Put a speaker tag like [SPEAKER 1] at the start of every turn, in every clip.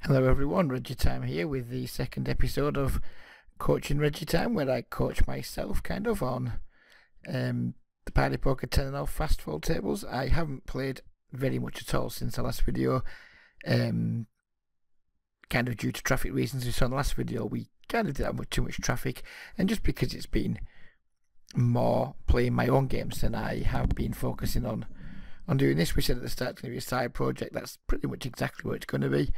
[SPEAKER 1] Hello everyone, RegiTime here with the second episode of Coaching RegiTime, where I coach myself kind of on the Party Poker 10-0 fast fold tables. I haven't played very much at all since the last video, kind of due to traffic reasons. We saw in the last video we kind of didn't have too much traffic, and just because it's been more playing my own games than I have been focusing on doing this. We said at the start it's going to be a side project. That's pretty much exactly what it's going to be.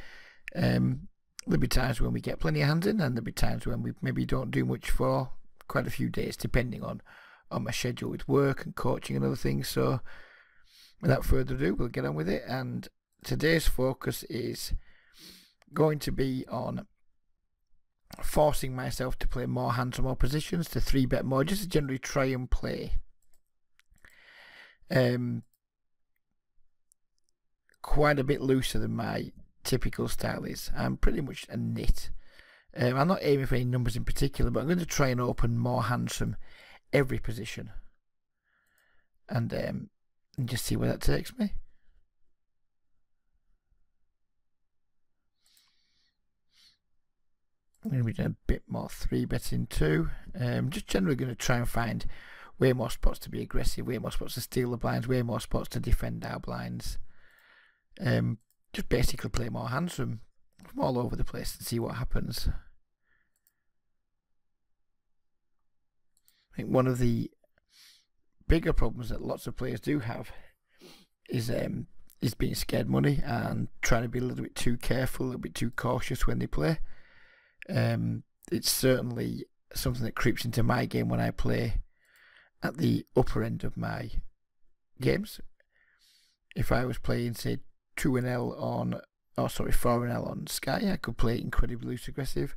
[SPEAKER 1] There'll be times when we get plenty of hands in, and there'll be times when we maybe don't do much for quite a few days, depending on my schedule with work and coaching and other things. So without further ado, we'll get on with it, and today's focus is going to be on forcing myself to play more hands or more positions, to 3-bet more, just to generally try and play quite a bit looser than my typical style is. I'm pretty much a nit. I'm not aiming for any numbers in particular, but I'm going to try and open more hands from every position, and just see where that takes me. I'm going to be doing a bit more 3-betting too. Just generally going to try and find way more spots to be aggressive, way more spots to steal the blinds, way more spots to defend our blinds. Just basically play more hands from all over the place and see what happens. I think one of the bigger problems that lots of players do have is being scared money and trying to be a little bit too careful, a little bit too cautious when they play. It's certainly something that creeps into my game when I play at the upper end of my games. If I was playing, say, 2NL on, oh sorry, 4NL on Sky, I could play incredibly loose aggressive.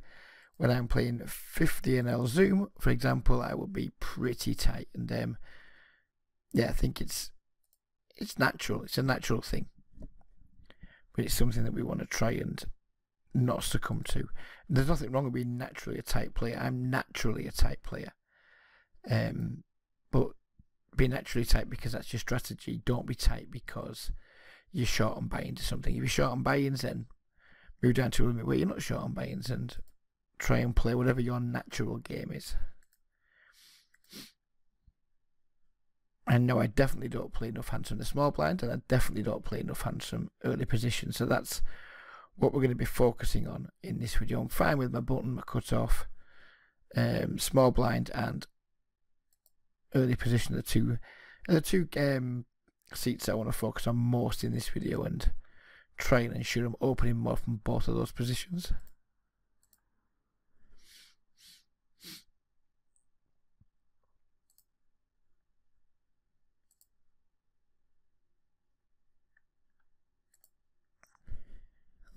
[SPEAKER 1] When I'm playing 50NL Zoom, for example, I will be pretty tight. And yeah, I think it's natural. It's a natural thing, but it's something that we want to try and not succumb to. There's nothing wrong with being naturally a tight player. I'm naturally a tight player, but be naturally tight because that's your strategy. Don't be tight because you're short on buy-ins to something. If you're short on buy-ins, then move down to a limit where you're not short on buy-ins and try and play whatever your natural game is. And no, I definitely don't play enough hands from the small blind, and I definitely don't play enough hands from early positions. So that's what we're going to be focusing on in this video. I'm fine with my button, my cut-off, small blind and early position, the two seats I want to focus on most in this video, and try and ensure I'm opening more from both of those positions.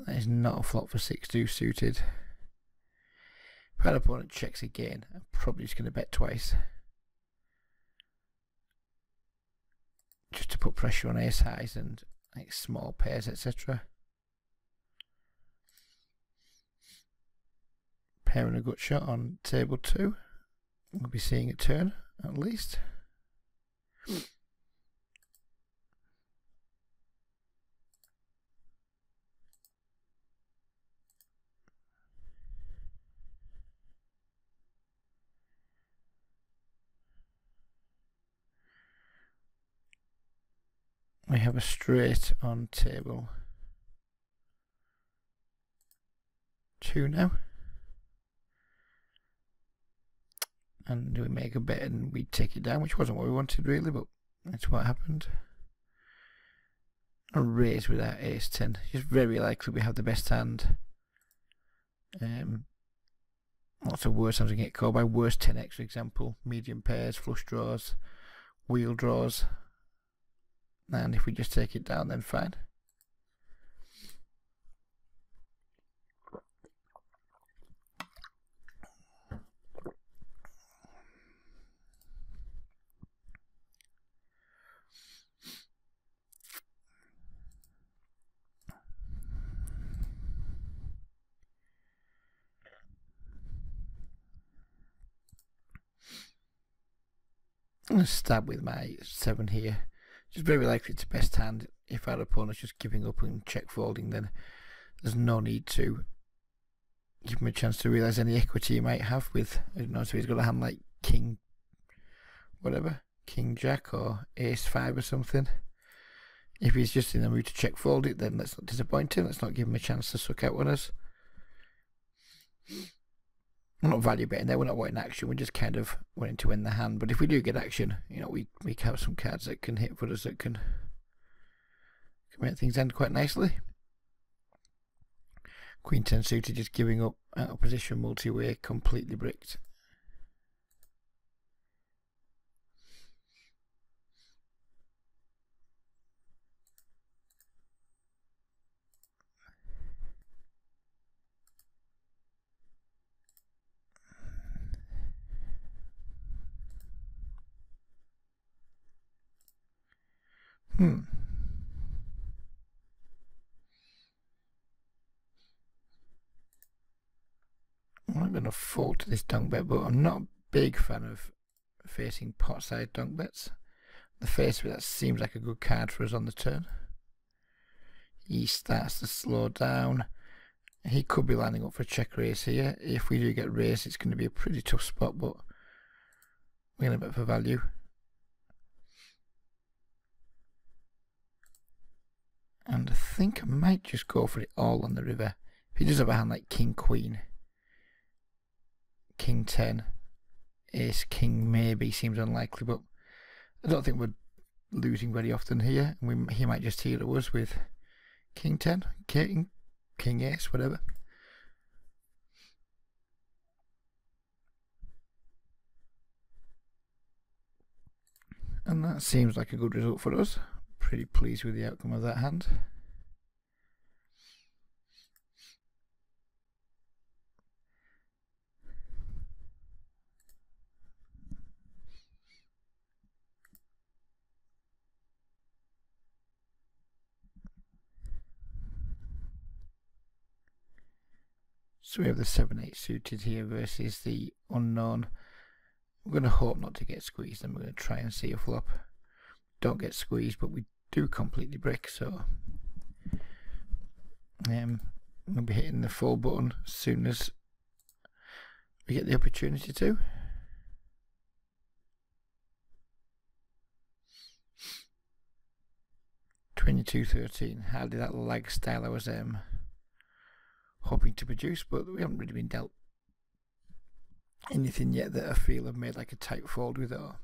[SPEAKER 1] That is not a flop for 6-2 suited. If our opponent checks again, I'm probably just going to bet twice, just to put pressure on ace highs and like small pairs, etc. Pair and a gut shot on table 2. We'll be seeing a turn at least. We have a straight on table 2 now, and we make a bet and we take it down, which wasn't what we wanted really, but that's what happened. A raise with our ace 10. It's very likely we have the best hand. Lots of worse hands we get called by. Worse 10x, for example, medium pairs, flush draws, wheel draws. And if we just take it down, then fine. I'm going to stab with my 7 here. It's very likely it's best hand. If our opponent's just giving up and check folding, then there's no need to give him a chance to realise any equity he might have with, I don't know, so he's got a hand like king, whatever, king jack or ace 5 or something. If he's just in the mood to check fold it, then let's not disappoint him. Let's not give him a chance to suck out on us. We're not value betting there, we're not wanting action, we're just kind of wanting to win the hand. But if we do get action, you know, we have some cards that can hit for us that can make things end quite nicely. Queen 10 suited just giving up out of position multi-way, completely bricked. I'm not going to fold to this donk bet, but I'm not a big fan of facing pot side donk bets. The face of it, that seems like a good card for us on the turn. He starts to slow down. He could be lining up for a check raise here. If we do get raised, it's going to be a pretty tough spot, but we're going to bet for value. And I think I might just go for it all on the river. If he does have a hand like king queen, king 10, ace king maybe seems unlikely, but I don't think we're losing very often here. And he might just hero us with king 10, king ace, whatever. And that seems like a good result for us. Pretty pleased with the outcome of that hand. So we have the 7-8 suited here versus the unknown. We're going to hope not to get squeezed, and we're going to try and see a flop. Don't get squeezed, but we do completely brick, so we'll be hitting the full button as soon as we get the opportunity to. $22.13, hardly that lag style I was hoping to produce, but we haven't really been dealt anything yet that I feel I've made like a tight fold with, or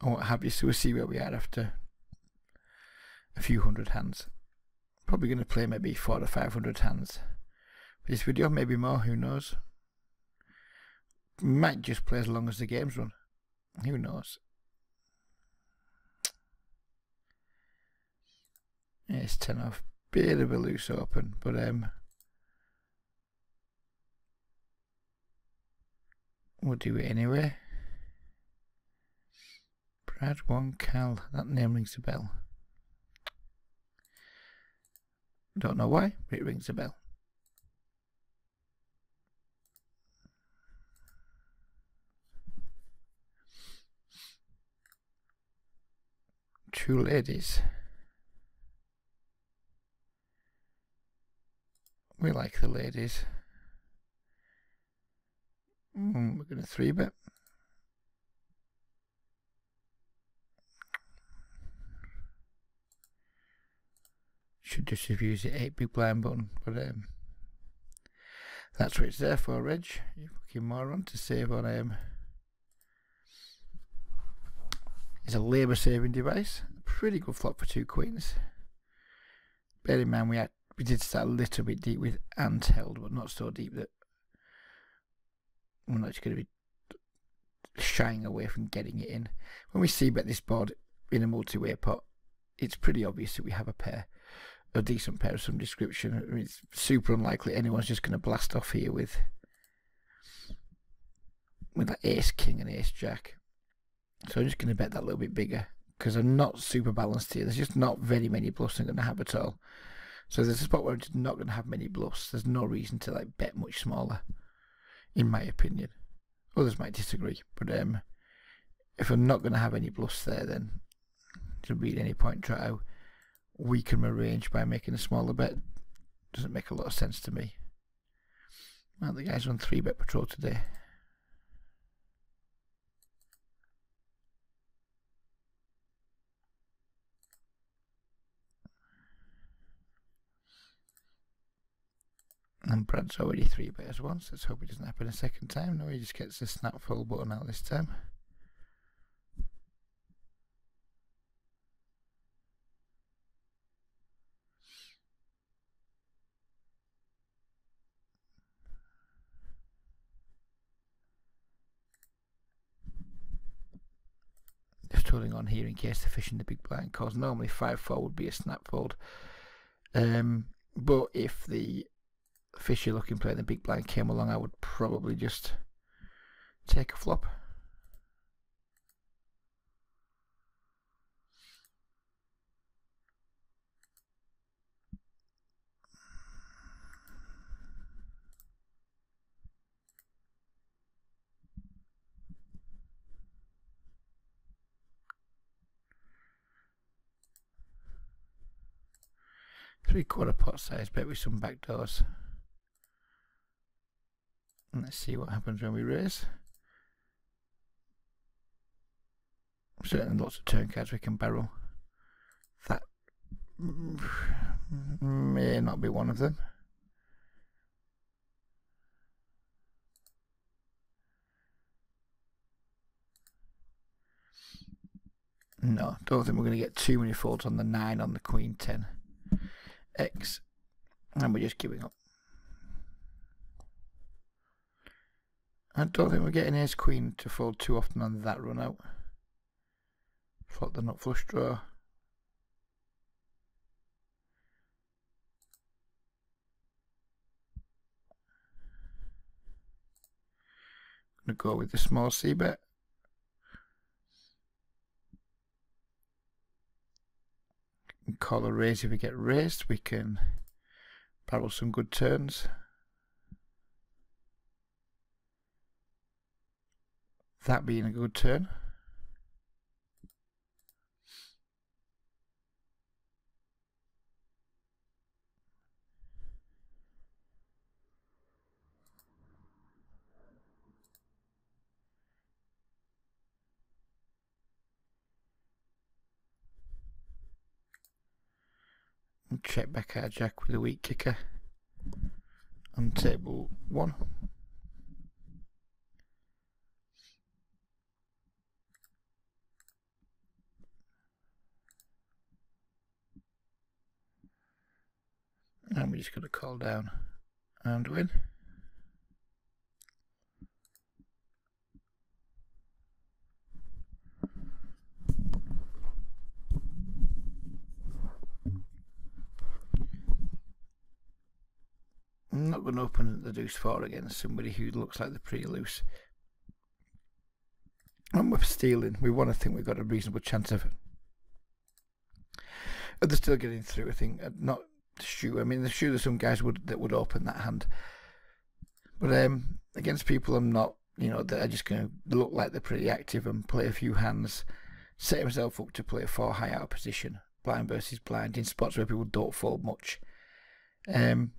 [SPEAKER 1] what have you. So we'll see where we are after a few hundred hands. Probably going to play maybe 400 or 500 hands for this video, maybe more, who knows. Might just play as long as the games run, who knows. Ace 10 off, bit of a loose open, but we'll do it anyway. Brad 1 Cal, that name rings a bell. Don't know why, but it rings a bell. Two ladies. We like the ladies. We're going to 3-bet. Should just have used the 8 big blind button, but that's what it's there for, Reg. You fucking moron, to save on it's a labour saving device. Pretty good flop for 2 queens. Bear in mind we did start a little bit deep with and held, but not so deep that we're not just going to be shying away from getting it in. When we see bet this board in a multi-way pot, it's pretty obvious that we have a decent pair of some description. I mean, it's super unlikely anyone's just going to blast off here with like ace king and ace jack. So I'm just going to bet that a little bit bigger, because I'm not super balanced here. There's just not very many bluffs I'm going to have at all. So there's a spot where I'm just not going to have many bluffs. There's no reason to like bet much smaller, in my opinion. Others might disagree, but if I'm not going to have any bluffs there, then there'll be any point try to weaken my range by making a smaller bet doesn't make a lot of sense to me. Well, the guy's on 3-bet patrol today. And Brad's already 3-bet as once. Let's hope it doesn't happen a second time. No, he just gets the snap full button out this time. Just holding on here in case the fish in the big blind calls. Normally 5-4 would be a snap fold. But if the fish you're looking play in the big blind came along, I would probably just take a flop. Three-quarter pot size bet with some backdoors. And let's see what happens when we raise. Certainly lots of turn cards we can barrel. That may not be one of them. No, don't think we're going to get too many folds on the 9 on the Queen 10 X, and we're just giving up. I don't think we're getting Ace Queen to fold too often on that run out. Flop the nut flush draw. I'm going to go with the small C bet. Call a raise if we get raised. We can barrel some good turns. That being a good turn. And check back our jack with a weak kicker on table 1. And we're just going to call down and win. I'm not going to open the deuce 4 against somebody who looks like they're pretty loose. And we're stealing. We want to think we've got a reasonable chance of they're still getting through. I think not the shoe. I mean, the shoe. There's some guys that would open that hand, but against people I'm not. You know, that are just going to look like they're pretty active and play a few hands, set himself up to play a 4 high out of position, blind versus blind in spots where people don't fold much. I'm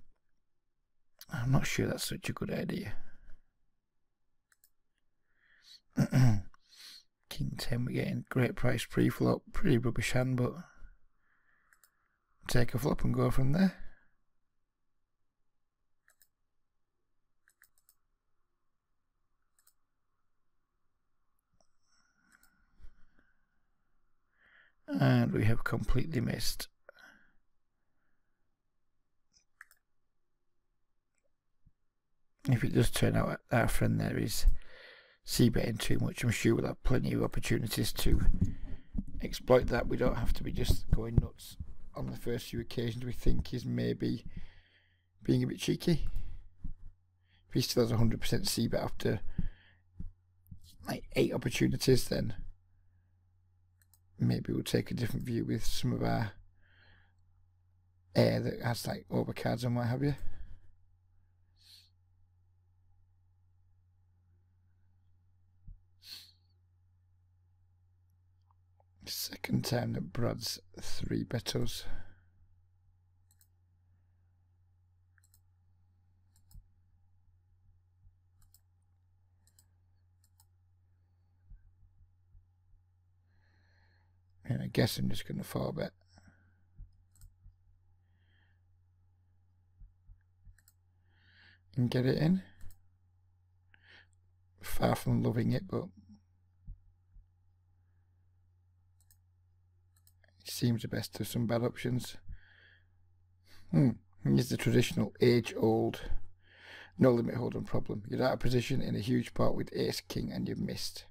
[SPEAKER 1] not sure that's such a good idea. King 10, we're getting great price pre-flop, pretty rubbish hand, but take a flop and go from there. And we have completely missed. If it does turn out our friend there is c-betting too much, I'm sure we'll have plenty of opportunities to exploit that. We don't have to be just going nuts on the first few occasions we think he's maybe being a bit cheeky. If he still has 100% c-bet after like 8 opportunities, then maybe we'll take a different view with some of our air that has like overcards and what have you. Second time that Brad's 3-bet us. I guess I'm just going to 4-bet. And get it in. Far from loving it, but it seems the best of some bad options. Here's the traditional age-old no limit hold on problem. You're out of position in a huge pot with ace king and you've missed.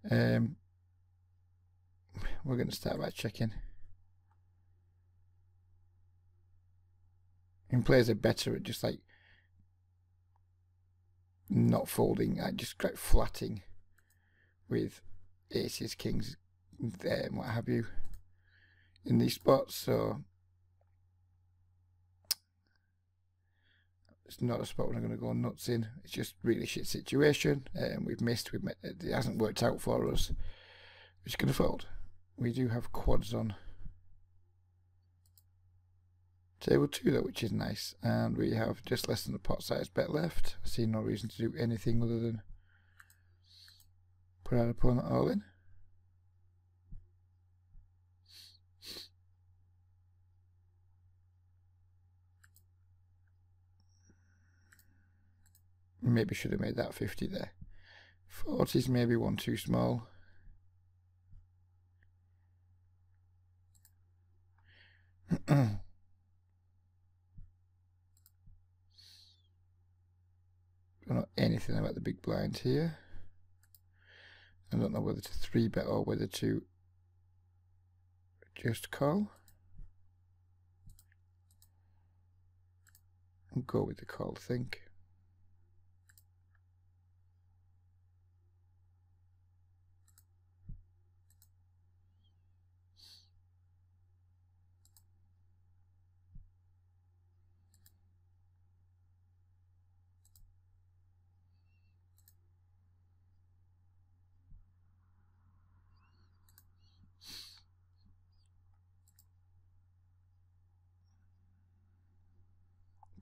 [SPEAKER 1] We're going to start by checking. And players are better at just like not folding, just like flatting with aces, kings, and what have you in these spots. So it's not a spot where I'm going to go nuts in. It's just really shit situation. We've missed. It hasn't worked out for us. We're just going to fold. We do have quads on table 2 though, which is nice. And we have just less than a pot size bet left. I see no reason to do anything other than put our opponent all in. Maybe should have made that 50 there. 40s maybe one too small. Don't know anything about the big blind here. I don't know whether to 3-bet or whether to just call. I'll go with the call, I think.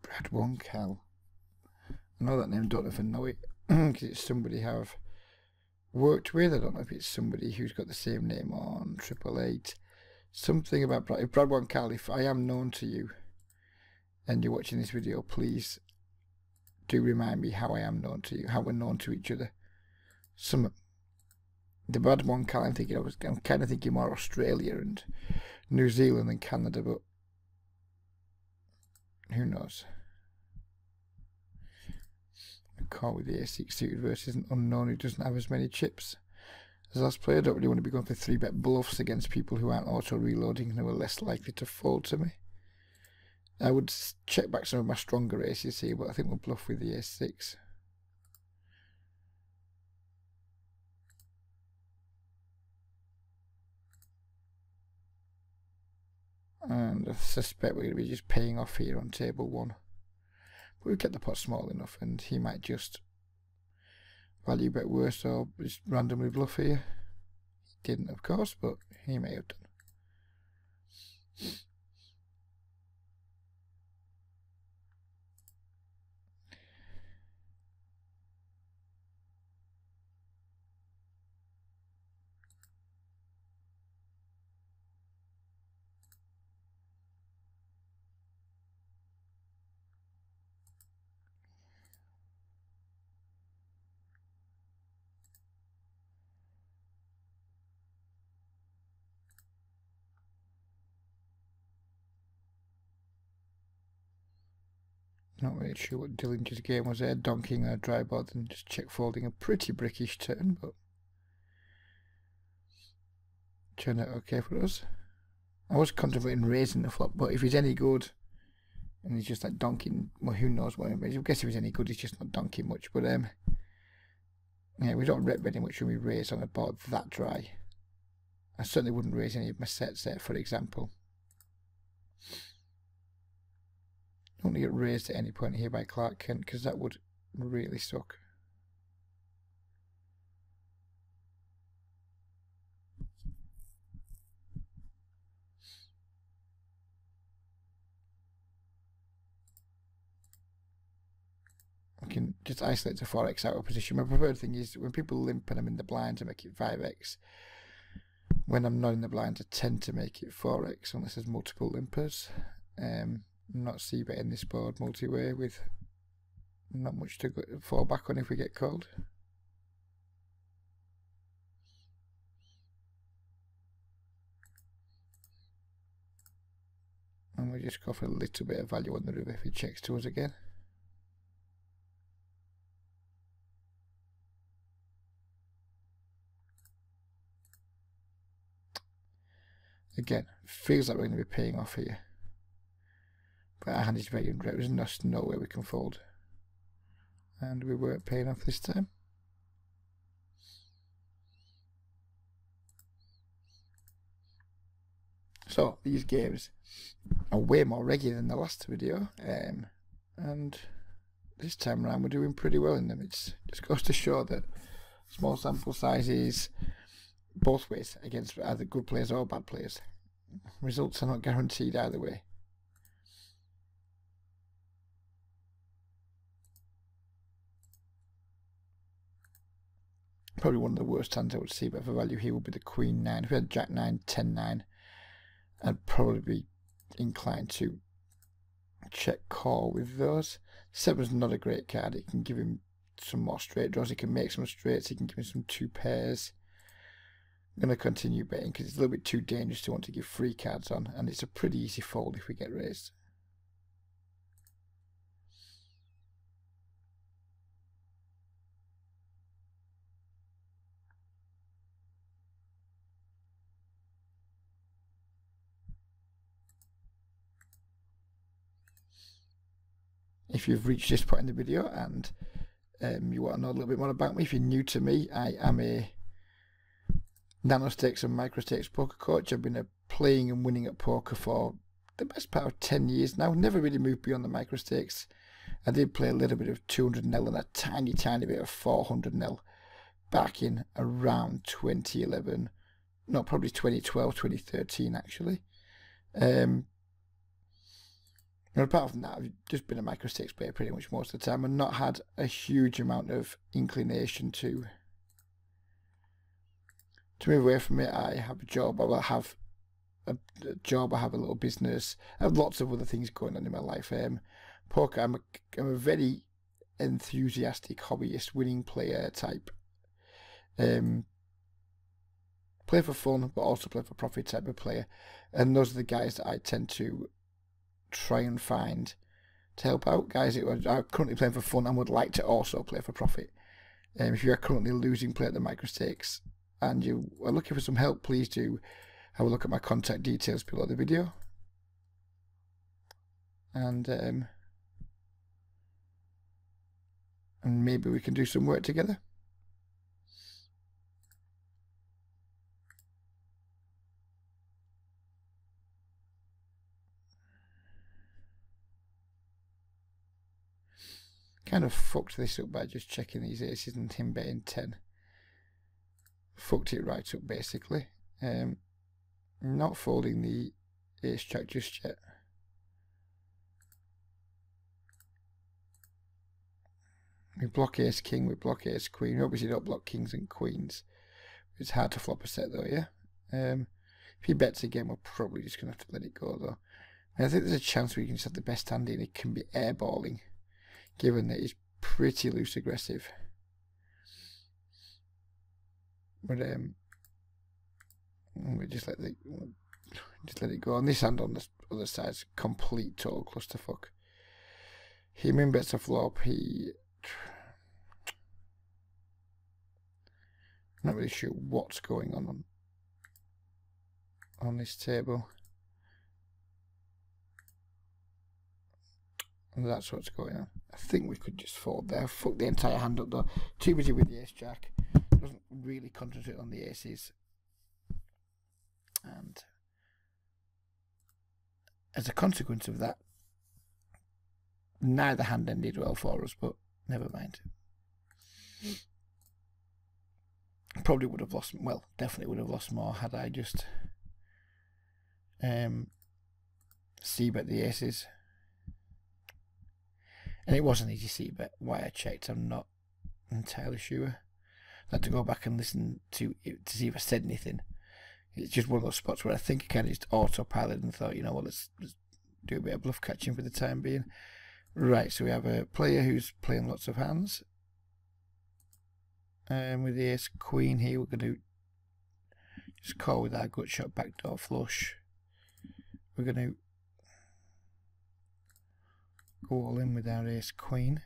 [SPEAKER 1] Brad Woncal. I know that name, don't know if I know it because it's somebody I've worked with. I don't know if it's somebody who's got the same name on 888. Something about Brad Woncal. If I am known to you and you're watching this video, please do remind me how I am known to you, how we're known to each other. The Brad Woncal, I'm kind of thinking more Australia and New Zealand than Canada, but who knows? A call with the ace-6 suited versus an unknown who doesn't have as many chips as last player. I don't really want to be going for 3-bet bluffs against people who aren't auto-reloading and who are less likely to fold to me. I would check back some of my stronger aces here, but I think we'll bluff with the ace-6. And I suspect we're going to be just paying off here on table 1. But we've kept the pot small enough, and he might just value bet worse or just randomly bluff here. He didn't, of course, but he may have done. Not really sure what Dillinger's game was there, donking a dry board and just check folding a pretty brickish turn, but turned out okay for us. I was contemplating raising the flop, but if he's any good and he's just like donking, well, who knows what. I guess if he's any good, he's just not donking much. But yeah, we don't rep very much when we raise on a board that dry. I certainly wouldn't raise any of my sets there, for example. Don't want to get raised at any point here by Clark Kent, because that would really suck. I can just isolate to 4x out of position. My preferred thing is when people limp and I'm in the blind to make it 5x. When I'm not in the blinds, I tend to make it 4x unless there's multiple limpers. I'm not c-betting this board multi-way with not much to fall back on if we get called. And we just go for a little bit of value on the river if he checks to us again. Again, feels like we're going to be paying off here. But our hand is very undrawn. There's just no way we can fold. And we weren't paying off this time. So, these games are way more regular than the last video. And this time around we're doing pretty well in them. It just goes to show that small sample sizes both ways against either good players or bad players. Results are not guaranteed either way. Probably one of the worst hands I would see, but for value here would be the Queen 9. If we had Jack 9, 10 9, I'd probably be inclined to check call with those. 7's not a great card. It can give him some more straight draws. He can make some straights. He can give him some 2 pairs. I'm going to continue betting because it's a little bit too dangerous to want to give 3 cards on, and it's a pretty easy fold if we get raised. If you've reached this point in the video and you want to know a little bit more about me, if you're new to me, I am a nano stakes and micro stakes poker coach. I've been playing and winning at poker for the best part of 10 years now. Never really moved beyond the micro stakes. I did play a little bit of 200 nil and a tiny bit of 400 nil back in around 2011. No, probably 2012, 2013 actually. And apart from that, I've just been a micro stakes player pretty much most of the time and not had a huge amount of inclination to move away from it. I have a job, I will have a job, I have a little business, I have lots of other things going on in my life. Poker, I'm a very enthusiastic hobbyist, winning player type. Play for fun, but also play for profit type of player. And those are the guys that I tend to try and find to help out. Guys who are currently playing for fun and would like to also play for profit. If you are currently losing play at the micro stakes and you are looking for some help, please do have a look at my contact details below the video. And maybe we can do some work together. Kind of fucked this up by just checking these aces and him betting 10. Fucked it right up basically. Not folding the ace jack just yet. We block ace king, we block ace queen. We obviously don't block kings and queens. It's hard to flop a set though, yeah? If he bets again, we're probably just going to have to let it go though. And I think there's a chance we can just have the best hand in. It can be airballing, given that he's pretty loose aggressive. But we just let it go. And this hand on the other side's complete total clusterfuck. He min bets a flop. I'm not really sure what's going on this table. And that's what's going on. I think we could just fold there. Fuck the entire hand up though. Too busy with the ace jack. Doesn't really concentrate on the aces. And as a consequence of that, neither hand ended well for us, but never mind. Probably would have lost, well, definitely would have lost more had I just c-bet the aces. And it was an easy c-bet. Why I checked, I'm not entirely sure. I had to go back and listen to see if I said anything, It's just one of those spots where I think I kind of just autopilot and thought, you know what, let's do a bit of bluff catching for the time being. Right, so we have a player who's playing lots of hands. With the ace queen here, we're going to just call with our gut shot backdoor flush. We're going to go all in with our ace queen.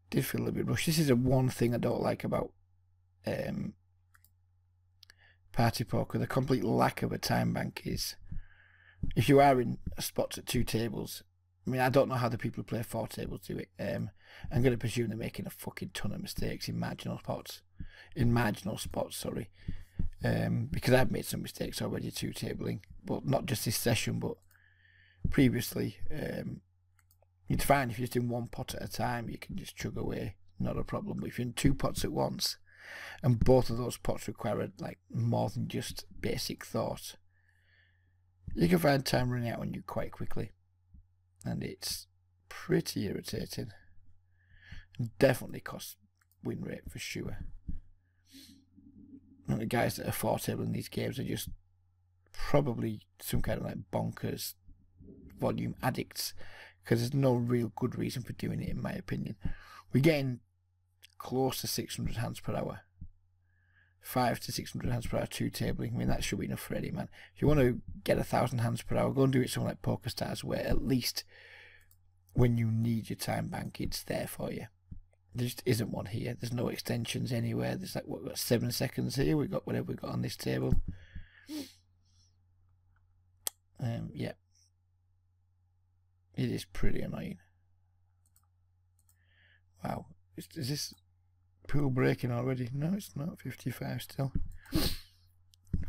[SPEAKER 1] Did feel a little bit rushed. This is the one thing I don't like about party poker. The complete lack of a time bank is, if you are in spots at 2 tables, I mean, I don't know how the people who play 4 tables do it. I'm going to presume they're making a fucking ton of mistakes in marginal spots. Sorry. Because I've made some mistakes already 2 tabling, but not just this session, but previously. It's fine if you're just in 1 pot at a time, you can just chug away, not a problem. But if you're in 2 pots at once, and both of those pots require like more than just basic thought, you can find time running out on you quite quickly, and it's pretty irritating. And definitely costs win rate for sure. And the guys that are 4 tabling these games are just probably some kind of like bonkers volume addicts, because there's no real good reason for doing it, in my opinion. We're getting close to 600 hands per hour. 500 to 600 hands per hour, 2 tabling. I mean, that should be enough for any man. If you want to get 1,000 hands per hour, go and do it somewhere like PokerStars, where at least when you need your time bank, it's there for you. There just isn't one here. There's no extensions anywhere. There's like, what, we've got 7 seconds here. We've got whatever we've got on this table. Yeah. It is pretty annoying. Wow. Is this pool breaking already? No, it's not. 55 still.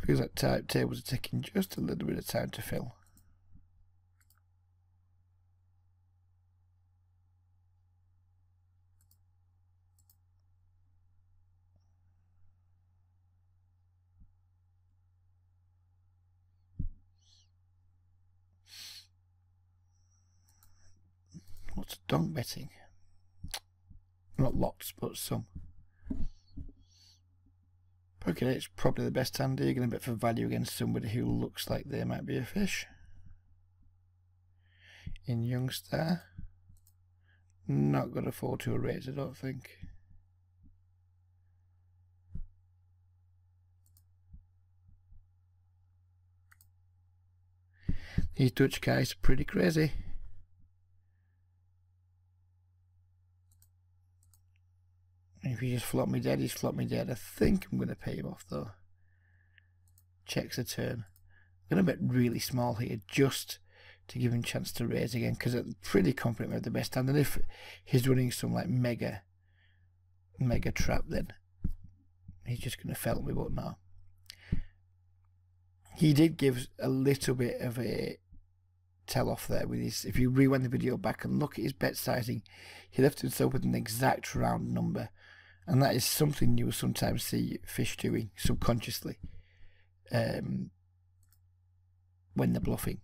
[SPEAKER 1] Feels like tables are taking just a little bit of time to fill. Lots of donk betting. Not lots, but some. Poker 8's probably the best hand here. You're going to bet for value against somebody who looks like they might be a fish. In Youngstar, not going to fall to a raise, I don't think. These Dutch guys are pretty crazy. If he just flop me dead, he's flopped me dead. I think I'm going to pay him off though. Checks a turn. I'm going to bet really small here just to give him a chance to raise again, because I'm pretty confident we have the best hand. And if he's running some like mega trap, then he's just going to felt me, but no. He did give a little bit of a tell off there with his, if you rewind the video back and look at his bet sizing, he left himself with an exact round number. And that is something you will sometimes see fish doing subconsciously when they're bluffing.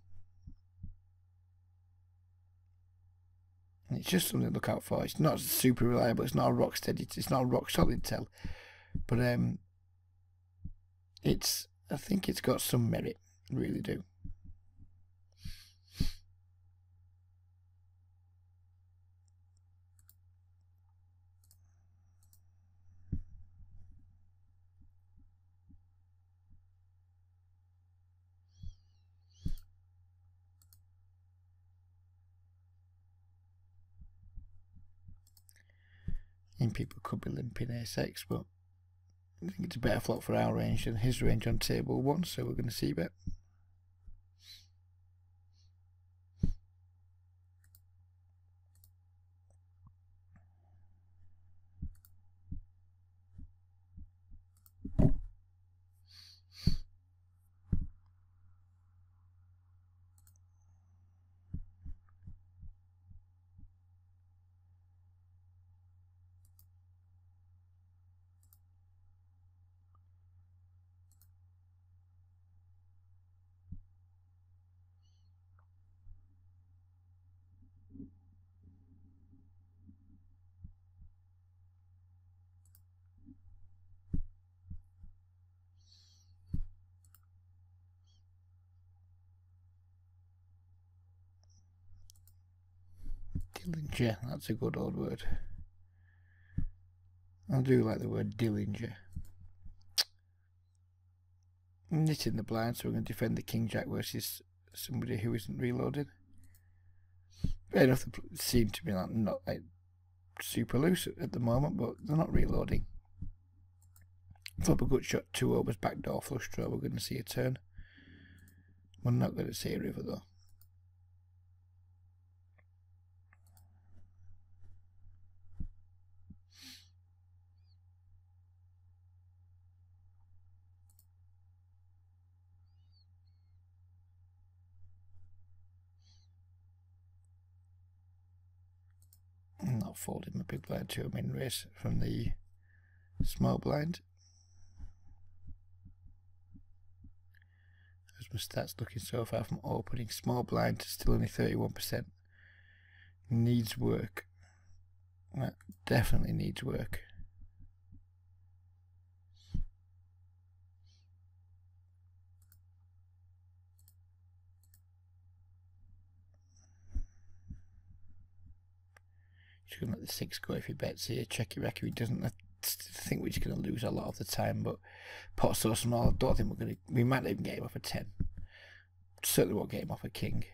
[SPEAKER 1] And it's just something to look out for. It's not super reliable. It's not a rock steady. It's not a rock solid tell. But I think it's got some merit. I really do. And people could be limping ace-X, but I think it's a better flop for our range than his range on table 1, so we're going to see bet. Dillinger, that's a good old word. I do like the word Dillinger. Knitting the blind, so we're going to defend the King Jack versus somebody who isn't reloading. Fair enough, they seem to be not like super loose at the moment, but they're not reloading. Flop a good shot, 2 overs, backdoor flush draw. We're going to see a turn. We're not going to see a river though. I'm not folding my big blind to a min race from the small blind. As my stats looking so far from opening, small blind to still only 31%. Needs work. That definitely needs work. Just going to let the 6 go if he bets here. Check your record. He doesn't. I think we're just going to lose a lot of the time, but pot's so small, I don't think we're going to. We might not even get him off a 10. Certainly won't get him off a king.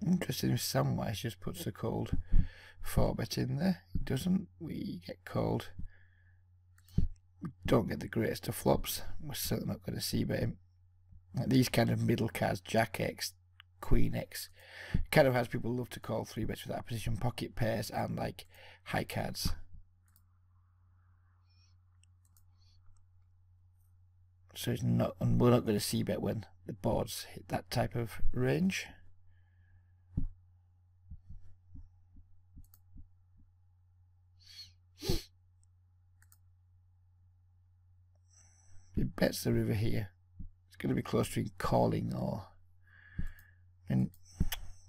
[SPEAKER 1] Interesting if Samwise just puts a cold 4-bet in there. He doesn't. We get called. We don't get the greatest of flops. We're certainly not going to see bet him. Like these kind of middle cards, Jack X, Queen X, kind of has people love to call 3-bets with that position, pocket pairs and like high cards. So it's not, and we're not going to see bet when the boards hit that type of range. He bets the river here. It's going to be close to calling or. And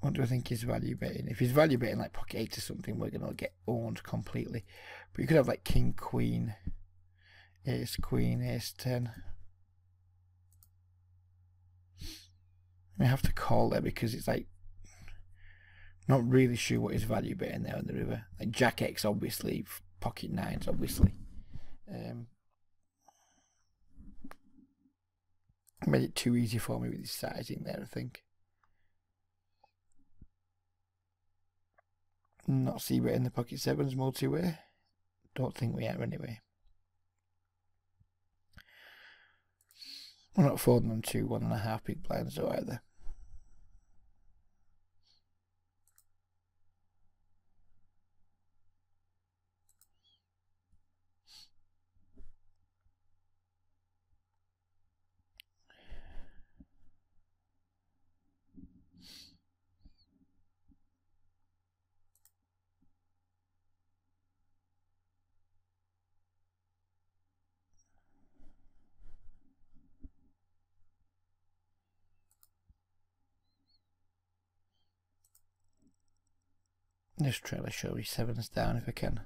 [SPEAKER 1] what do I think he's value betting? If he's value betting like pocket 8 or something, we're going to get owned completely. But you could have like King, Queen, Ace, Queen, Ace 10. I have to call there because it's like not really sure what his value betting there on the river. Like Jack X, obviously, pocket 9s, obviously. Made it too easy for me with his sizing there, I think. Not see bet in the pocket 7s multi-way. Don't think we are anyway. We're not folding them 2 1.5 big blinds though either. Just try to show me 7s down if I can.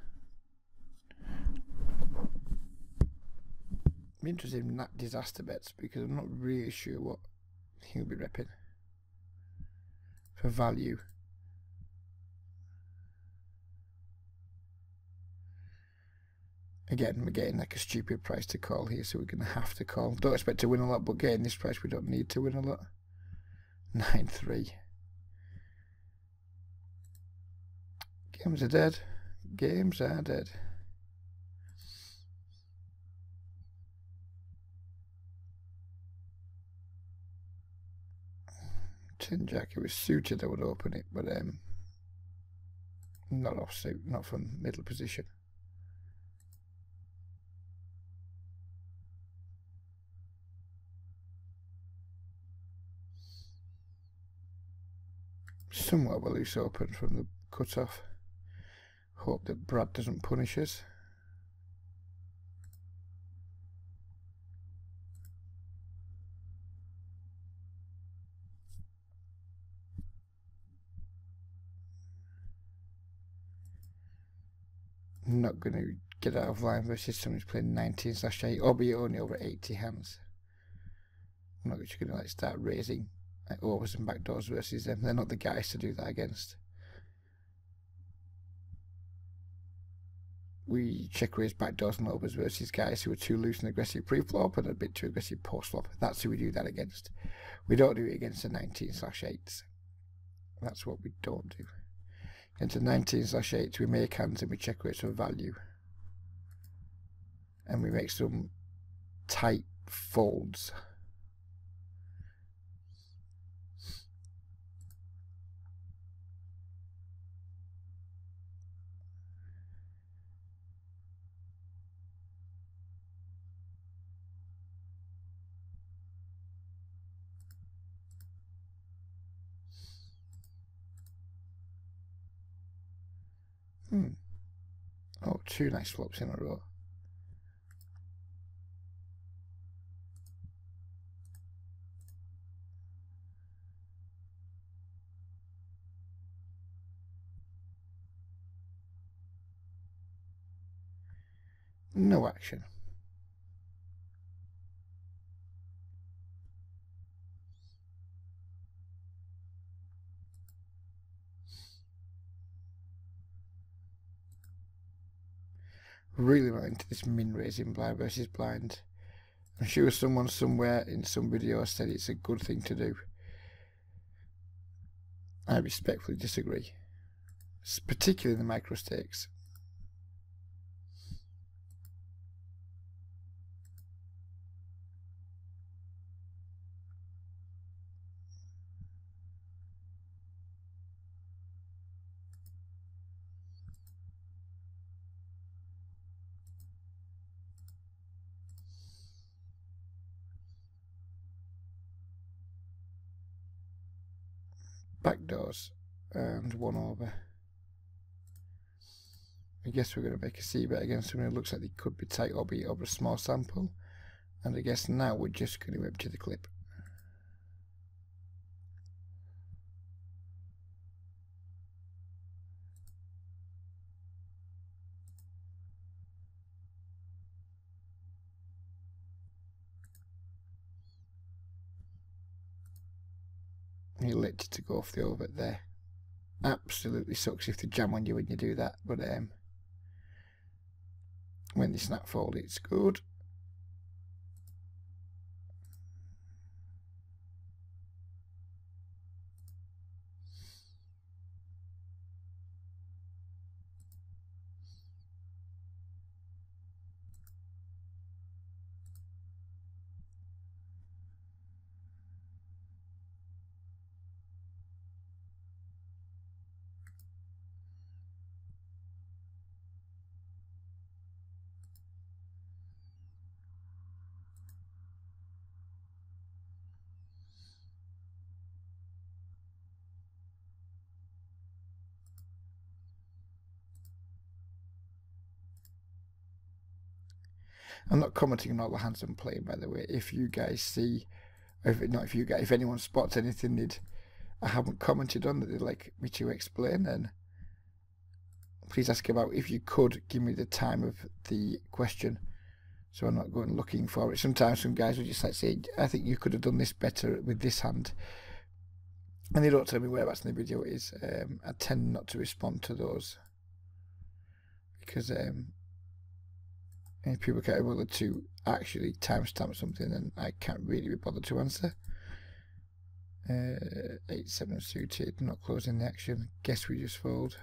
[SPEAKER 1] I'm interested in that disaster bets because I'm not really sure what he'll be repping for value. Again, we're getting like a stupid price to call here, so we're going to have to call. Don't expect to win a lot, but getting this price, we don't need to win a lot. 9-3. Games are dead. Games are dead. Tin Jack, it was suited, I would open it, but not off suit, not from middle position. Somewhat of a loose open from the cut off. Hope that Brad doesn't punish us. I'm not going to get out of line versus someone who's playing 19/8, albeit only over 80 hands. I'm not just going to like start raising like overs and backdoors versus them. They're not the guys to do that against. We check raise backdoors and overs versus guys who are too loose and aggressive pre-flop and a bit too aggressive post-flop. That's who we do that against. We don't do it against the 19/8s. That's what we don't do. Against the 19/8s, we make hands and we check raise for value. And we make some tight folds. Oh, 2 nice flops in a row. No action. Really not into this min-raising blind versus blind. I'm sure someone somewhere in some video said it's a good thing to do. I respectfully disagree, particularly in the micro stakes. Backdoors and 1 over. I guess we're going to make a c-bet against someone who looks like they could be tight, albeit over a small sample. And I guess now we're just going to empty the clip. He elected to go off the over there. Absolutely sucks if they jam on you when you do that, but when they snap fold, it's good. I'm not commenting on all the hands I'm playing, by the way. If you guys see, if anyone spots anything that I haven't commented on that they'd like me to explain, then please ask about. If you could give me the time of the question, so I'm not going looking for it. Sometimes some guys will just like say, I think you could have done this better with this hand, and they don't tell me whereabouts in the video it is. I tend not to respond to those because if people can't be bothered to actually timestamp something, then I can't really be bothered to answer. 8-7 suited, not closing the action. Guess we just fold.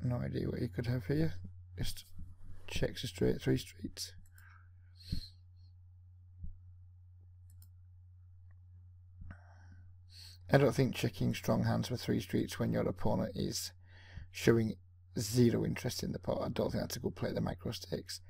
[SPEAKER 1] No idea what he could have here. Just checks a straight 3 streets. I don't think checking strong hands with 3 streets when your opponent is showing 0 interest in the pot, I don't think that's a good play at the micro stakes.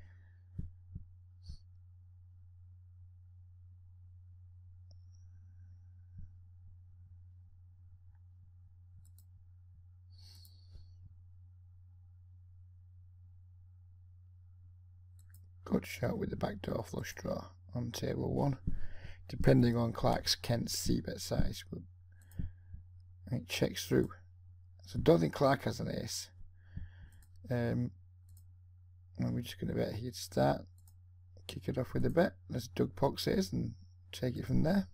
[SPEAKER 1] Good shot with the backdoor flush draw on table 1. Depending on Clark's Kent's c-bet size, it checks through. So I don't think Clark has an ace. And we're just going to bet he'd start, kick it off with a bet, as Doug Pock says, and take it from there.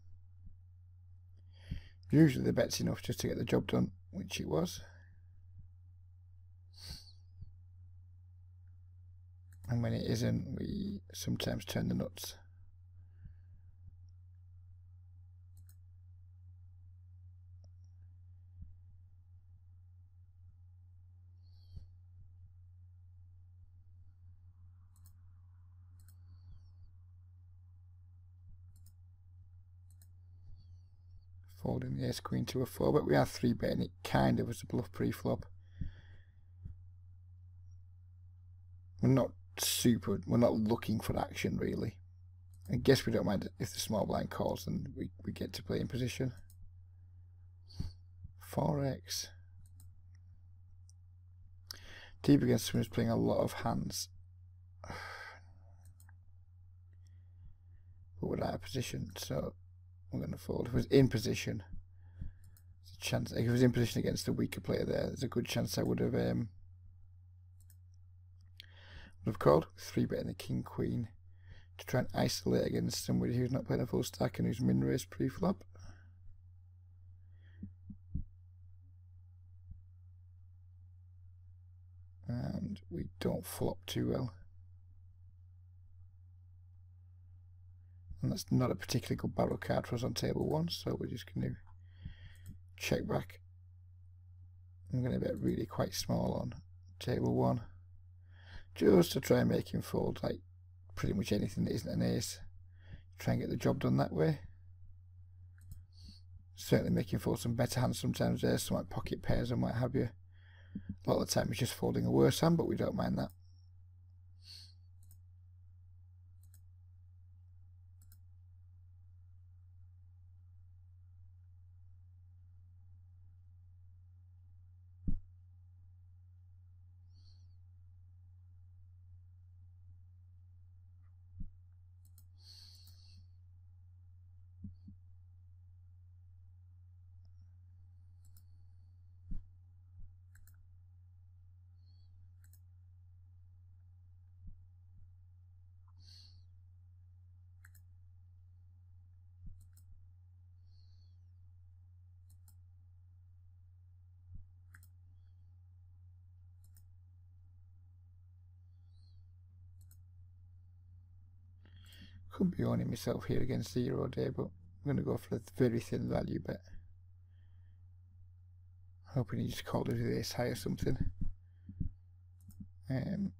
[SPEAKER 1] Usually the bet's enough just to get the job done, which it was. And when it isn't, we sometimes turn the nuts. Folding the ace queen to a 4, but we are 3-betting it kind of as a bluff pre-flop. We're not looking for action really. I guess we don't mind if the small blind calls and we get to play in position. 4x. Deep against someone who's playing a lot of hands. But we're out of position, so we're going to fold. If it was in position, there's a chance. If it was in position against a weaker player there's a good chance I would have called. 3-betting the king queen to try and isolate against somebody who's not playing a full stack and who's min-raised pre-flop. And we don't flop too well. And that's not a particularly good barrel card for us on table 1, so we're just going to check back. I'm going to bet really quite small on table 1, just to try and make him fold like pretty much anything that isn't an ace. Try and get the job done that way. Certainly make him fold some better hands sometimes there, some like pocket pairs and what have you. A lot of the time he's just folding a worse hand, but we don't mind that. Could be owning myself here against 0 day, but I'm going to go for a very thin value bet. Hoping he just called it with ace high or something. Our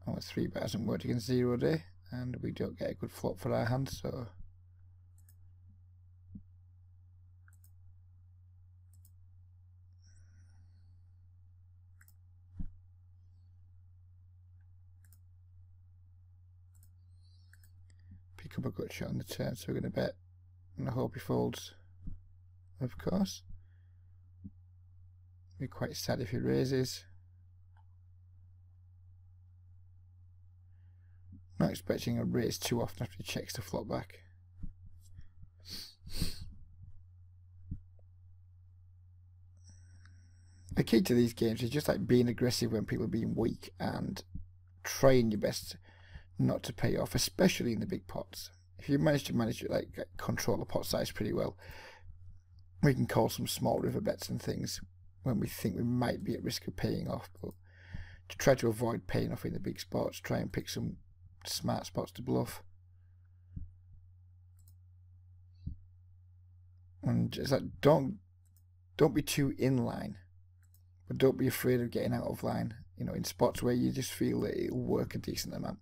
[SPEAKER 1] 3-bet hasn't worked against 0 day, and we don't get a good flop for our hand, so pick up a good shot on the turn, so we're going to bet, and I hope he folds, of course. Be quite sad if he raises. Not expecting a raise too often after he checks the flop back. The key to these games is just like being aggressive when people are being weak and trying your best not to pay off, especially in the big pots. If you manage to control the pot size pretty well, we can call some small river bets and things when we think we might be at risk of paying off. But to try to avoid paying off in the big spots, try and pick some smart spots to bluff. And just like don't be too in line, but don't be afraid of getting out of line, you know, in spots where you just feel that it'll work a decent amount.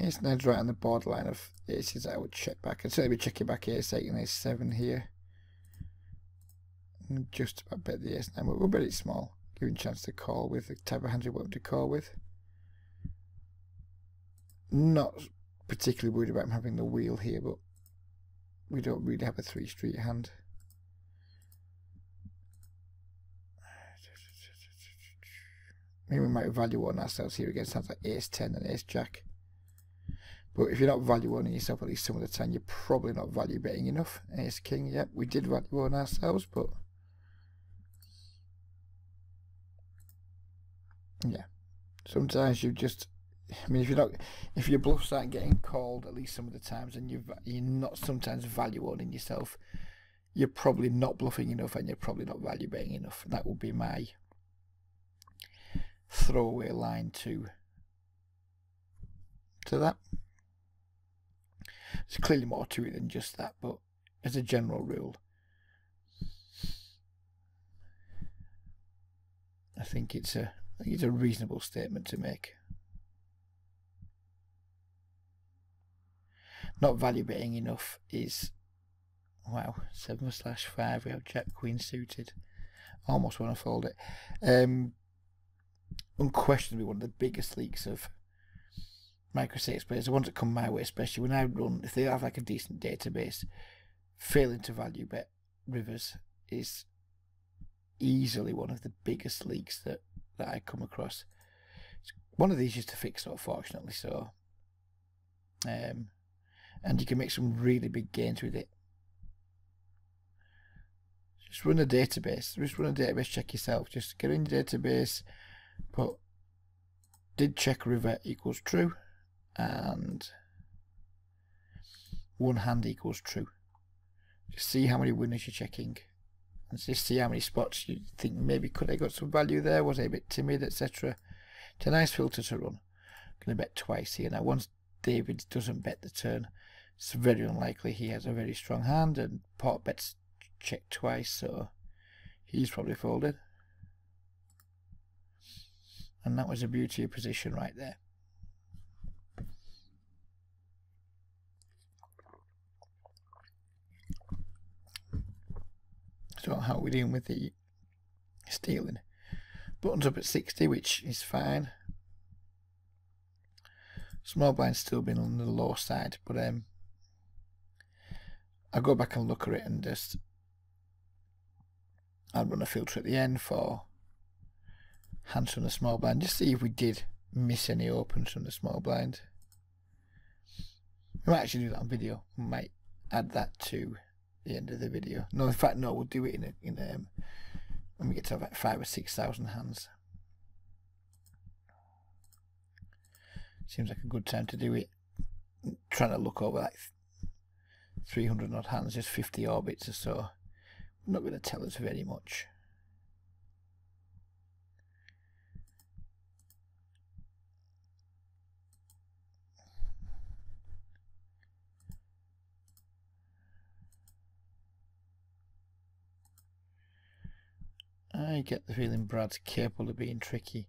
[SPEAKER 1] Ace 9's right on the borderline of aces I would check back. I'd certainly be checking back ace 8 and ace 7 here. And just about bet the ace 9, but we'll bet it small, giving a chance to call with the type of hand you want to call with. Not particularly worried about him having the wheel here, but we don't really have a 3 street hand. Maybe we might value on ourselves here against hands like ace 10 and ace jack. But if you're not value owning yourself, at least some of the time, you're probably not value betting enough. Ace king, yep, we did value own ourselves, but yeah, sometimes you just, I mean, if your bluffs start getting called at least some of the times, and you're not sometimes value owning yourself, you're probably not bluffing enough, and you're probably not value betting enough. That would be my throwaway line to that. There's clearly more to it than just that, but as a general rule, I think it's a reasonable statement to make. Not value betting enough is, wow, 7/5. We have Jack Queen suited. Almost want to fold it. Unquestionably one of the biggest leaks of micro stakes players, the ones that come my way, especially when I run, if they have like a decent database, failing to value bet rivers is easily one of the biggest leaks that I come across. One of these used to fix, unfortunately, so and you can make some really big gains with it. Just run a database, check yourself, just get in your database, put did check river equals true and one hand equals true. Just see how many winners you're checking and just see how many spots you think maybe could I got some value there, was I a bit timid, etc. It's a nice filter to run. I'm going to bet twice here. Now once David doesn't bet the turn, it's very unlikely he has a very strong hand, and pot bets check twice, so he's probably folded. And that was a beauty of position right there. So how are we doing with the stealing? Buttons up at 60, which is fine. Small blind's still been on the low side, but I'll go back and look at it and just I'll run a filter at the end for hands from the small blind, just see if we did miss any opens from the small blind. We might actually do that on video. We might add that to the end of the video. No, in fact, no, we'll do it in when we get to about 5,000 or 6,000 hands. Seems like a good time to do it. I'm trying to look over like 300 odd hands, just 50 orbits or so. Not going to tell us very much. I get the feeling Brad's capable of being tricky.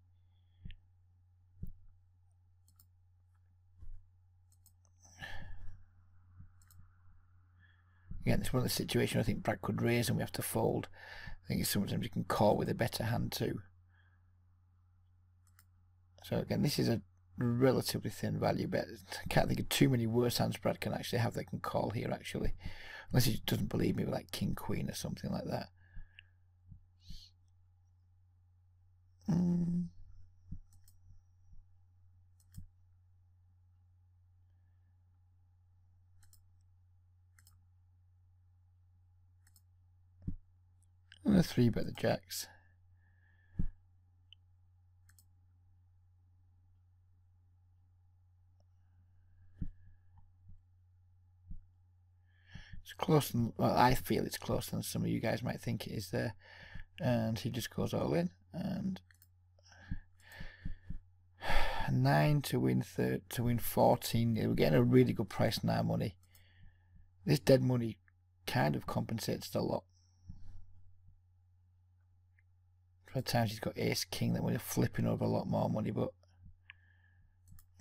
[SPEAKER 1] Again, it's one of the situations I think Brad could raise and we have to fold. I think sometimes you can call with a better hand too. So again, this is a relatively thin value bet. I can't think of too many worse hands Brad can actually have that can call here actually. Unless he doesn't believe me with like King Queen or something like that. And a 3-bet the jacks. It's closer than, well, I feel it's closer than some of you guys might think it is there. And he just goes all in, and 9 to win 14. We're getting a really good price in our money. This dead money kind of compensates it a lot. For the times he's got ace king, that we're flipping over a lot more money, but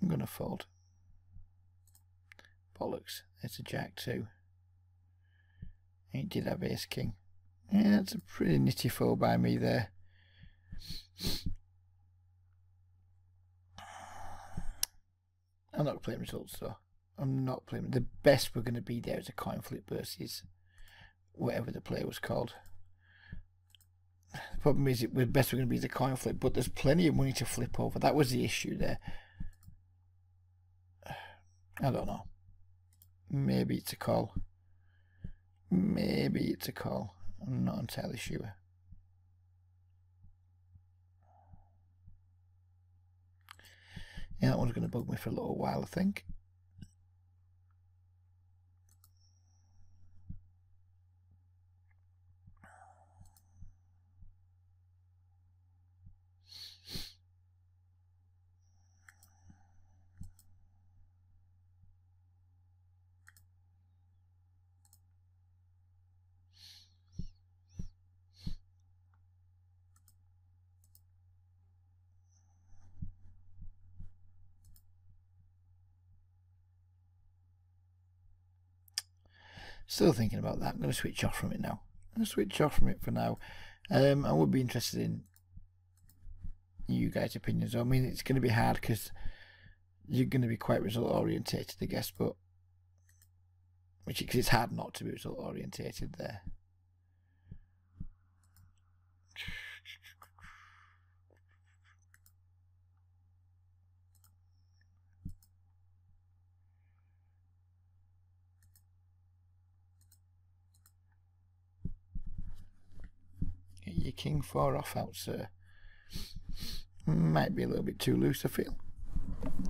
[SPEAKER 1] I'm gonna fold. Bollocks, it's a jack too. He did have ace king. Yeah, it's a pretty nitty fold by me there. I'm not playing results, so I'm not playing. The best we're going to be there is a coin flip versus whatever the player was called. The problem is, the best we're going to be is a coin flip, but there's plenty of money to flip over. That was the issue there. I don't know. Maybe it's a call. Maybe it's a call. I'm not entirely sure. Yeah, that one's going to bug me for a little while, I think. Still thinking about that. I'm going to switch off from it now. I'm going to switch off from it for now. I would be interested in you guys' opinions. I mean, it's going to be hard because you're going to be quite result orientated, I guess, but because it's hard not to be result orientated there. Get your king 4 off out, sir. Might be a little bit too loose, I feel,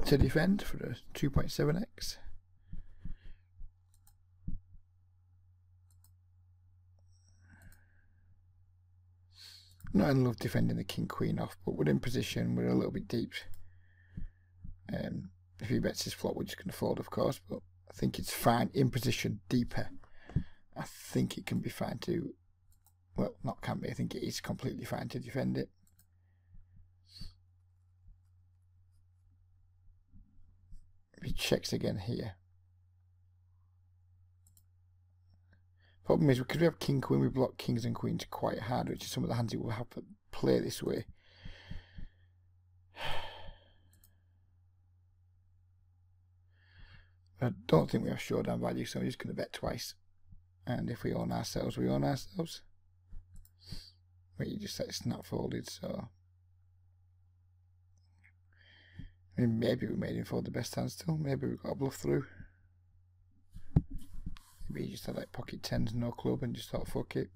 [SPEAKER 1] to defend for a 2.7x. Not in love defending the king queen off, but we're in position, we're a little bit deep. If he bets his flop, we're just going to fold, of course, but I think it's fine in position, deeper. I think it can be fine to, well, not can be, I think it is completely fine to defend it. If he checks again here. Problem is, because we have king queen, we block kings and queens quite hard, which is some of the hands he will have to play this way. I don't think we have showdown value, so I'm just going to bet twice. And if we own ourselves, we own ourselves. But you just said it's not folded, so I mean, maybe we made him fold the best hand still. Maybe we got a bluff through. Maybe he just had like pocket tens, no club, and just thought, fuck it.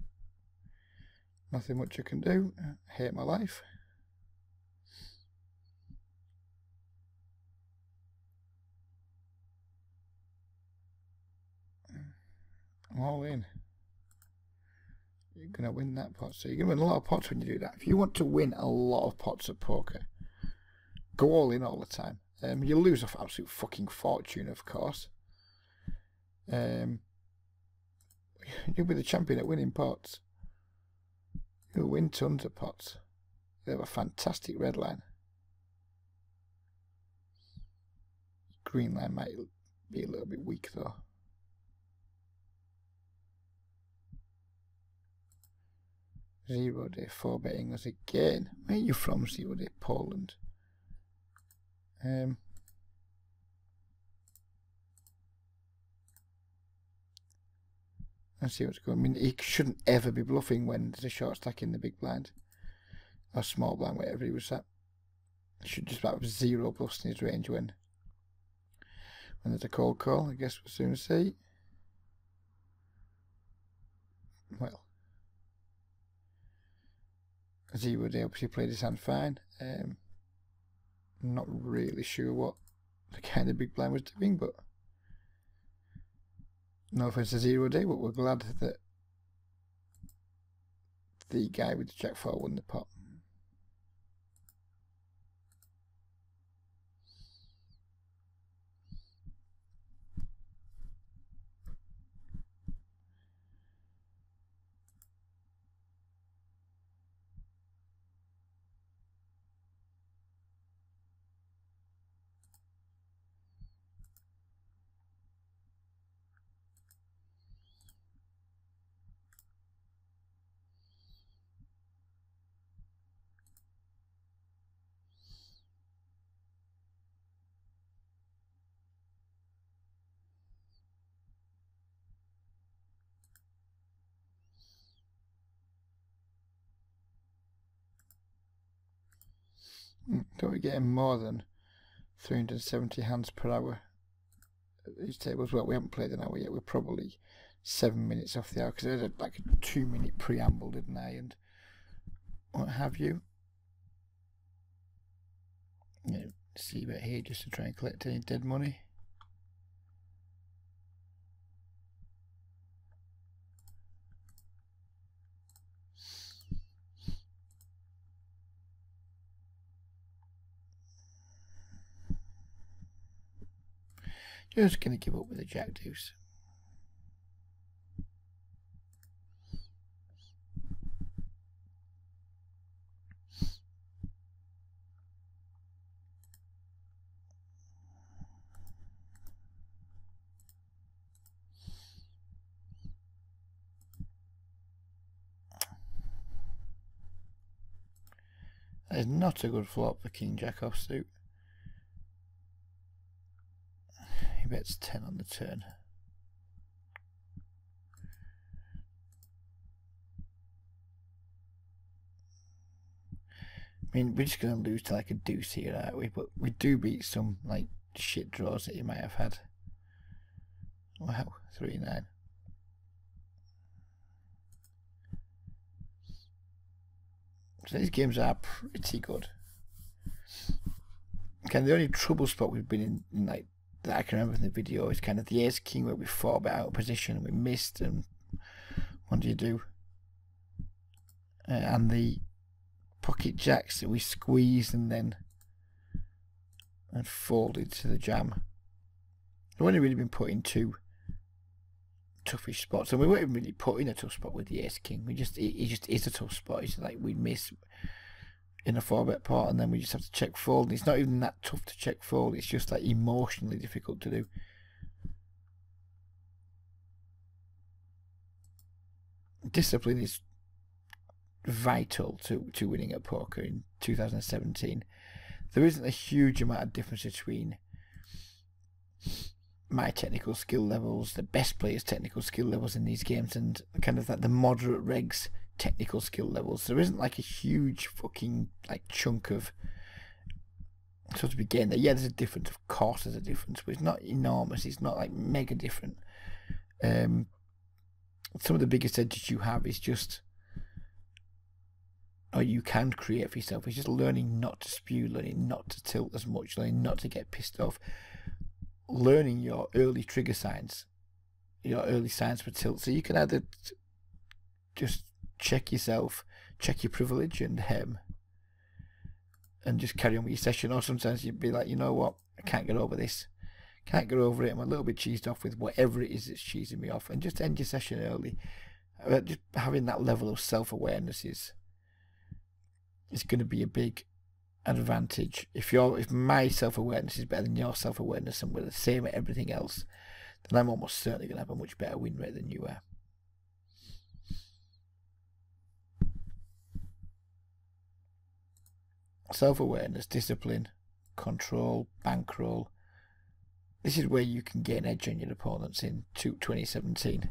[SPEAKER 1] Nothing much I can do. I hate my life. I'm all in. You're going to win that pot. So you're going to win a lot of pots when you do that. If you want to win a lot of pots at poker, go all in all the time. You'll lose off absolute fucking fortune, of course. You'll be the champion at winning pots. You'll win tons of pots. You have a fantastic red line. Green line might be a little bit weak though. Zero day 4 betting us again. Where are you from, Zero day? Poland. Let's see what's going on. I mean, he shouldn't ever be bluffing when there's a short stack in the big blind. Or small blind, whatever he was at. He should just about have 0 bluffs in his range when there's a cold call, I guess we'll soon see. Well, Zero day obviously played his hand fine. I'm not really sure what the kind of big blind was doing, but no offense to Zero day, but we're glad that the guy with the jack 4 won the pot. Don't we get more than 370 hands per hour at these tables? Well, we haven't played an hour yet. We're probably 7 minutes off the hour because I had like a 2-minute preamble, didn't I? And what have you? Yeah, see about here just to try and collect any dead money. Just gonna give up with the jack deuce. That is not a good flop for king jack offsuit. He bets 10 on the turn. I mean, we're just going to lose to like a deuce here, aren't we? But we do beat some like shit draws that you might have had. Wow, 3-9. So these games are pretty good. Kind of the only trouble spot we've been in like that I can remember from the video is kind of the ace king where we fought a bit out of position and we missed, and what do you do? And the pocket jacks that we squeezed and folded to the jam. We've only really been put in two toughish spots, and we weren't even really put in a tough spot with the ace king. It just is a tough spot. It's like we miss in a 4-bet pot and then we just have to check fold. And it's not even that tough to check fold. It's just like emotionally difficult to do. Discipline is vital to winning at poker in 2017. There isn't a huge amount of difference between my technical skill levels, the best players' technical skill levels in these games, and kind of like the moderate regs technical skill levels. There isn't like a huge fucking like chunk of sort of begin there. Yeah, there's a difference, of course there's a difference, but it's not enormous. It's not like mega different. Some of the biggest edges you have is just, or you can create for yourself, is just learning not to spew, learning not to tilt as much, learning not to get pissed off, learning your early trigger signs, your early signs for tilt, so you can either just check yourself, check your privilege, and just carry on with your session. Or sometimes you'd be like, you know what, I can't get over this, can't get over it, I'm a little bit cheesed off with whatever it is that's cheesing me off, and just end your session early. Just having that level of self-awareness is going to be a big advantage. If my self-awareness is better than your self-awareness and we're the same at everything else, then I'm almost certainly going to have a much better win rate than you are. Self-awareness, discipline, control, bankroll. This is where you can get an edge on your opponents in 2017.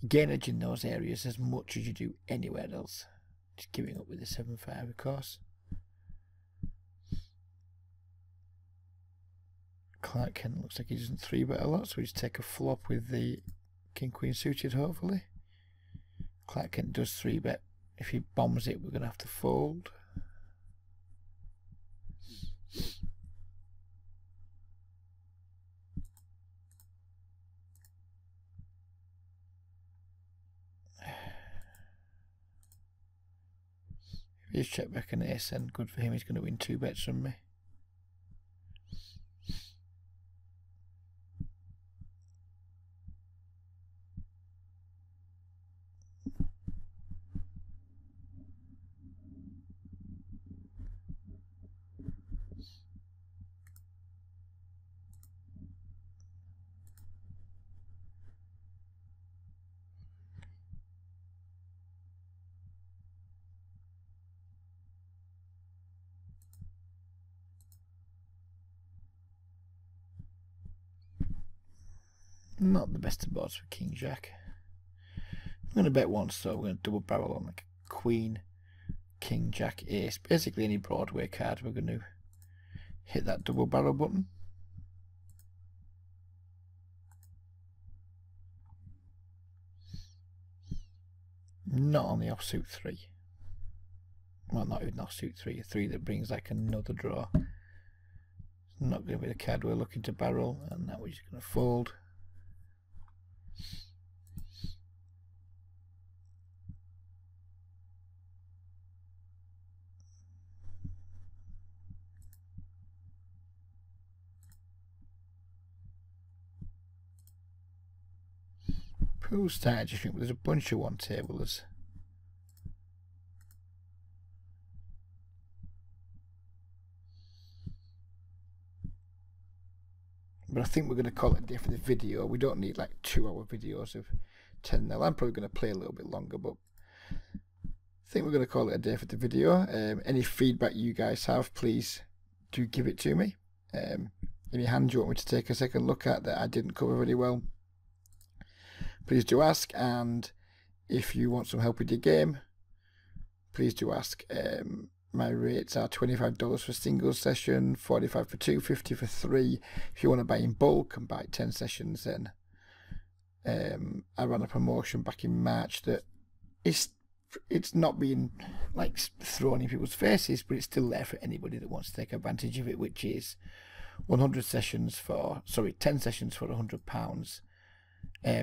[SPEAKER 1] You gain edge in those areas as much as you do anywhere else. Just giving up with the 7-5, of course. Clark Kent looks like he doesn't 3-bet a lot, so we just take a flop with the king-queen suited, hopefully. Clark Kent does 3-bet. If he bombs it, we're going to have to fold. If he just check back an ace, then good for him, he's going to win 2 bets from me. Not the best of boards for King Jack. I'm going to bet once, so we're going to double barrel on like a queen, king, jack, ace. Basically any Broadway card, we're going to hit that double barrel button. Not on the offsuit 3. Well, not even offsuit 3. A 3 that brings like another draw. It's not going to be the card we're looking to barrel, and that we're just going to fold. Pool started, I think there's a bunch of one tablers. But I think we're going to call it a day for the video. We don't need like 2-hour videos of 10-0. I'm probably going to play a little bit longer, but I think we're going to call it a day for the video. Any feedback you guys have, please do give it to me. Any hands you want me to take a second look at that I didn't cover very well, please do ask. And if you want some help with your game, please do ask. My rates are $25 for single session, $45 for 2, $50 for 3. If you want to buy in bulk and buy 10 sessions, then I ran a promotion back in March that it's not being like thrown in people's faces, but it's still there for anybody that wants to take advantage of it, which is 10 sessions for £100.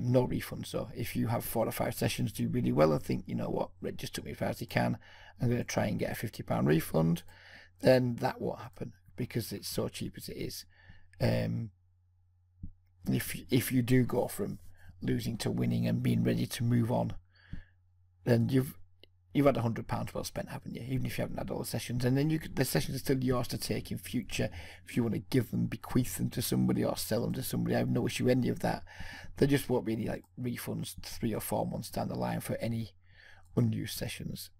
[SPEAKER 1] No refund. So if you have 4 or 5 sessions do really well and think, you know what, Red just took me as far as he can, I'm going to try and get a £50 refund, then that won't happen because it's so cheap as it is. If you do go from losing to winning and being ready to move on, then you've had £100 well spent, haven't you? Even if you haven't had all the sessions, and then the sessions are still yours to take in future. If you want to give them, bequeath them to somebody, or sell them to somebody, I have no issue with any of that. There just won't be any like refunds 3 or 4 months down the line for any unused sessions.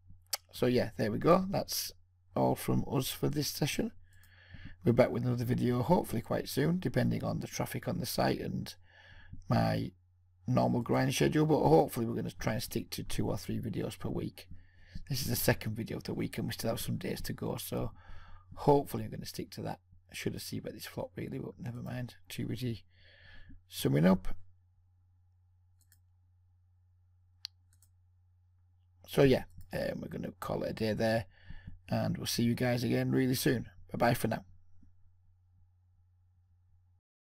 [SPEAKER 1] So yeah, there we go. That's all from us for this session. We're back with another video hopefully quite soon, depending on the traffic on the site and my normal grind schedule, but hopefully we're going to try and stick to 2 or 3 videos per week. This is the second video of the week and we still have some days to go, so hopefully I'm going to stick to that. I should have seen about this flop really, but never mind. Too busy summing up. So yeah, we're going to call it a day there, and we'll see you guys again really soon. Bye bye for now.